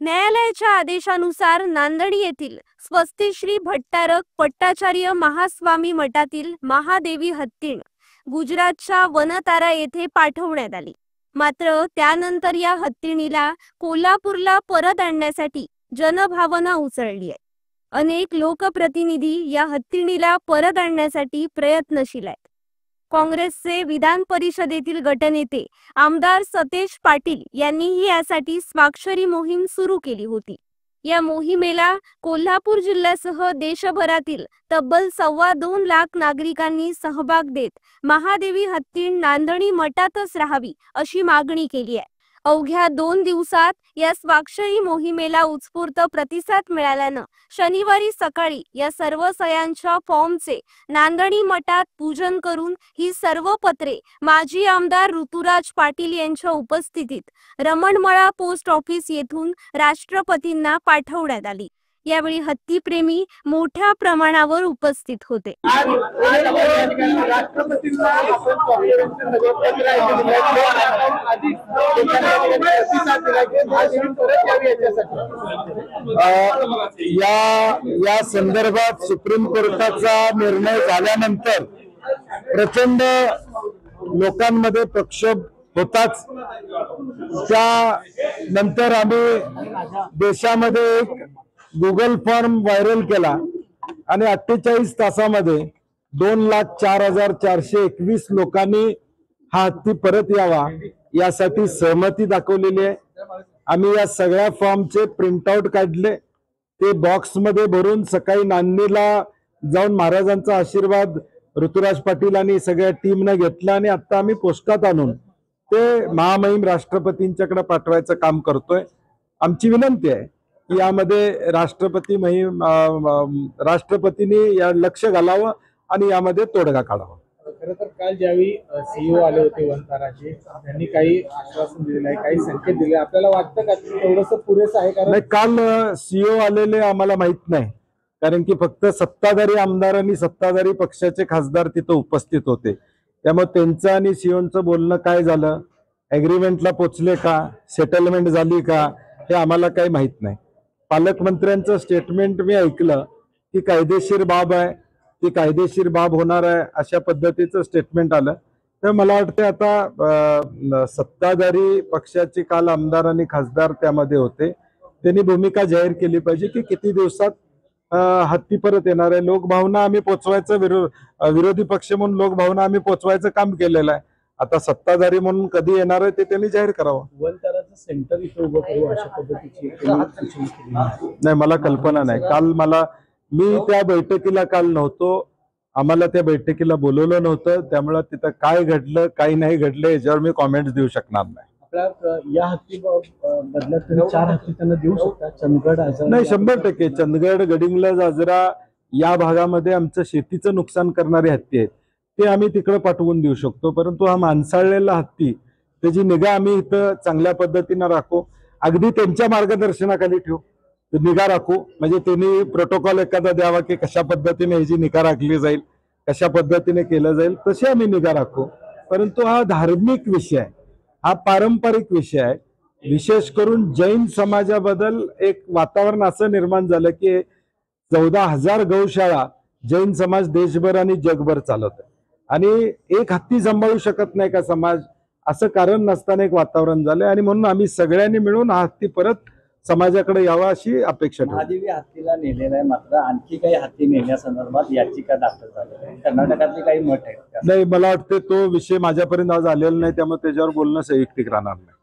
न्यायालयाच्या आदेशानुसार नांदणी येथील स्वस्ती श्री भट्टारक पट्टाचार्य महास्वामी मठातील महादेवी हत्तीण गुजरातच्या वनतारा येथे पाठवण्यात आली। मात्र त्यानंतर या हत्तीणीला कोल्हापूरला परत आणण्यासाठी जनभावना उसळली आहे। अनेक लोकप्रतिनिधी या हत्तीणीला परत आणण्यासाठी प्रयत्नशील आहेत। काँग्रेसचे विधान परिषदेतील गटनेते आमदार सतेज पाटील यांनीही यासाठी स्वाक्षरी मोहीम सुरू केली होती। या मोहिमेला कोल्हापूर जिल्ह्यासह देशभरातील तब्बल 2.25 लाख नागरिकांनी सहभाग देत महादेवी हत्तीण नांदणी मठातच राहावी अशी मागणी केली आहे। अवघ्या 2 दिवसात या स्वाक्षरी मोहिमेला उत्स्फूर्त प्रतिसाद मिळाल्यानं शनिवारी सकाळी या सर्व सह्यांच्या फॉर्मचे नांदणी मठात पूजन करून ही सर्व पत्रे माजी आमदार ऋतुराज पाटील यांच्या उपस्थितीत रमणमळा पोस्ट ऑफिस येथून राष्ट्रपतींना पाठवण्यात आली। यावेळी हत्तीप्रेमी मोठ्या प्रमाणावर उपस्थित होते। या संदर्भात सुप्रीम कोर्टाचा निर्णय झाल्यानंतर प्रचंड लोकांमध्ये प्रक्षोभ होताच। त्यानंतर आम्ही देशामध्ये एक गूगल फॉर्म व्हायरल केला आणि 48 तासामध्ये 2,04,421 लोकांनी हा हत्ती परत यावा यासाठी सहमती दाखवलेली आहे। आम्ही या सगळ्या फॉर्मचे प्रिंटआउट काढले, ते बॉक्समध्ये भरून सकाळी नांदणीला जाऊन महाराजांचा आशीर्वाद ऋतुराज पाटील आणि सगळ्या टीमने घेतला आणि आता आम्ही पोस्टात आणून ते महामहिम राष्ट्रपतींच्याकडे पाठवायचं काम करतोय। आमची विनंती आहे की यामध्ये राष्ट्रपतींनी या लक्ष घालावं आणि यामध्ये तोडगा काढावा। खरं तर काल ज्यावेळी सीईओ आले होते वनताराचे, त्यांनी काही आश्वासन दिलेलं आहे, काही संकेत दिले, आपल्याला वाटतं का थोडंसं पुरेसं आहे? कारण काल सीईओ आलेले आम्हाला माहित नाही, कारण की फक्त सत्ताधारी आमदार आणि सत्ताधारी पक्षाचे खासदार तिथं उपस्थित होते। त्यामुळे त्यांचं आणि सीईओचं बोलणं काय झालं, ऍग्रीमेंटला पोचले का, सेटलमेंट झाली का, हे आम्हाला काही माहित नाही। पालकमंत्र्यांचं स्टेटमेंट मी ऐकलं की कायदेशीर बाब आहे, ती कायदेशीर बाब होणार आहे अशा पद्धतीचं स्टेटमेंट आलं। तर मला वाटतं आता सत्ताधारी पक्षाचे काल आमदार आणि खासदार त्यामध्ये होते, त्यांनी भूमिका जाहीर केली पाहिजे की किती दिवसात हत्ती परत येणार आहे। लोकभावना आम्ही पोचवायचं, विरोधी पक्ष म्हणून लोकभावना आम्ही पोचवायचं काम केलेलं आहे। आता सत्ताधारी म्हणून कधी येणार आहे ते त्यांनी जाहीर करावं। वनताराचं सेंटर इथे उभं करू अशा पद्धतीची नाही, मला कल्पना नाही। काल मी त्या बैठकीला काल नव्हतो, आम्हाला त्या बैठकीला बोलवलं नव्हतं, त्यामुळे तिथं काय घडलं काही नाही घडलं याच्यावर मी कॉमेंट्स देऊ शकणार नाही। आपल्या या हत्ती बदल्यात तुम्ही 4 हत्ती त्यांना देऊ शकता? चंदगड नाही, 100% चंदगड, गडिंग्लज, आजरा या भागामध्ये आमचं शेतीचं नुकसान करणारे हत्ती आहेत, ते आम्ही तिकडे पाठवून देऊ शकतो। परंतु हा माणसाळलेला हत्ती, त्याची निगा आम्ही इथं चांगल्या पद्धतीने राखू, अगदी त्यांच्या मार्गदर्शनाखाली ठेवू, निगा राखू। म्हणजे त्यांनी प्रोटोकॉल एखादा द्यावा की कशा पद्धतीने ह्याची निगा राखली जाईल, कशा पद्धतीने केलं जाईल, तशी आम्ही निगा राखू। परंतु हा धार्मिक विषय आहे, हा पारंपरिक विषय आहे। विशेष करून जैन समाजाबद्दल एक वातावरण असं निर्माण झालं की 14,000 गौशाळा जैन समाज देशभर आणि जगभर चालवत आहे आणि एक हत्ती सांभाळू शकत नाही का समाज, असं कारण नसताना एक वातावरण झालंय आणि म्हणून आम्ही सगळ्यांनी मिळून हा हत्ती परत समाजाकडे यावा अशी अपेक्षा ठेवतो। महादेवी हत्तीला नेलेला आहे, मात्र आणखी काही हत्ती नेण्यासंदर्भात याचिका दाखल झाली आहे, कर्नाटकातली काही मठ आहेत? नाही, मला वाटतं तो विषय माझ्यापर्यंत आज आलेला नाही, त्यामुळे त्याच्यावर बोलणं संयुक्तिक राहणार नाही।